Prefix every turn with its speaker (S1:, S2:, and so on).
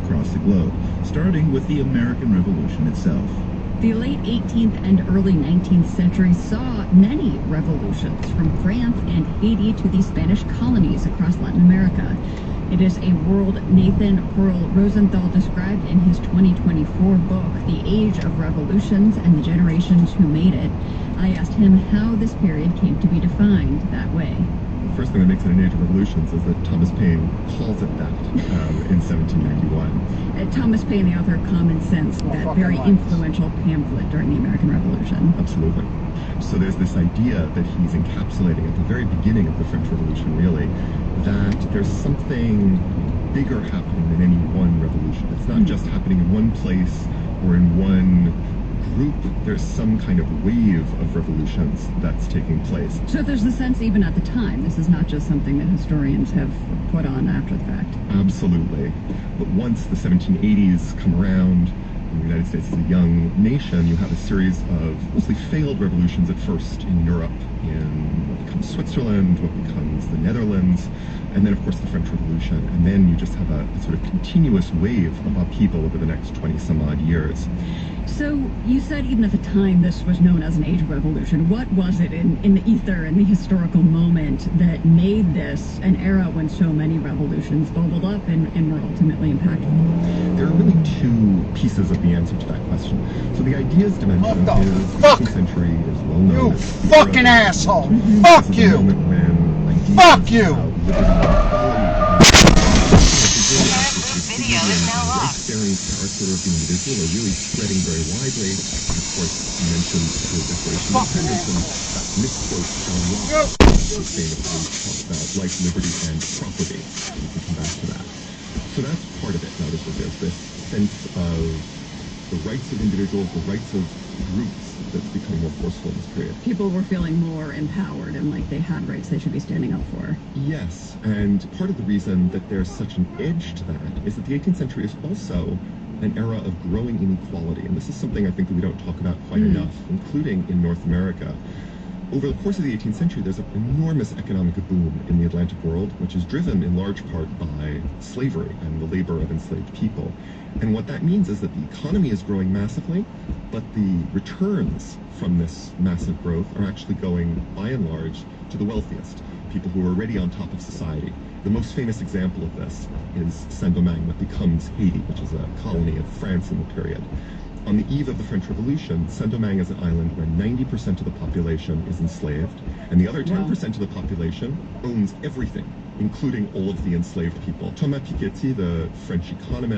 S1: across the globe, starting with the American Revolution itself.
S2: The late 18th and early 19th centuries saw many revolutions, from France and Haiti to the Spanish colonies across Latin America. It is a world Nathan Pearl Rosenthal described in his 2024 book, The Age of Revolutions and the Generations Who Made It. I asked him how this period came to be defined that way.
S3: The first thing that makes it an age of revolutions is that Thomas Paine calls it that in 1791.
S2: Thomas Paine, the author of Common Sense, that very influential pamphlet during the American Revolution.
S3: Absolutely. So there's this idea that he's encapsulating at the very beginning of the French Revolution, really, that there's something bigger happening than any one revolution. It's not just happening in one place or in one group. There's some kind of wave of revolutions that's taking place.
S2: So there's the sense even at the time, this is not just something that historians have put on after the fact.
S3: Absolutely. But once the 1780s come around, and the United States is a young nation, you have a series of mostly failed revolutions at first in Europe, in what becomes Switzerland, what becomes the Netherlands, and then of course the French Revolution. And then you just have a sort of continuous wave of upheaval over the next 20 some odd years.
S2: So you said even at the time this was known as an age of revolution. What was it in the ether, in the historical moment, that made this an era when so many revolutions bubbled up and were ultimately impactful?
S3: There are really two pieces of the answer to that question. So the ideas dimension is the 18th century is well known.
S4: You fucking asshole! Fuck you! Fuck you!
S3: Video is now locked. Rights-bearing character of the individual are really spreading very widely. And of course, you mentioned the Declaration of Independence, and that misquotes John Locke, who famously talks about life, liberty, and property. We can come back to that. So that's part of it. Now, there's this sense of the rights of individuals, the rights of groups that's becoming more forceful in this period.
S2: People were feeling more empowered and like they had rights they should be standing up for.
S3: Yes, and part of the reason that there's such an edge to that is that the 18th century is also an era of growing inequality, and this is something I think that we don't talk about quite enough, including in North America. Over the course of the 18th century, there's an enormous economic boom in the Atlantic world, which is driven in large part by slavery and the labor of enslaved people. And what that means is that the economy is growing massively, but the returns from this massive growth are actually going, by and large, to the wealthiest, people who are already on top of society. The most famous example of this is Saint-Domingue, that becomes Haiti, which is a colony of France in the period. On the eve of the French Revolution, Saint-Domingue is an island where 90% of the population is enslaved, and the other 10% of the population owns everything, including all of the enslaved people. Thomas Piketty, the French economist,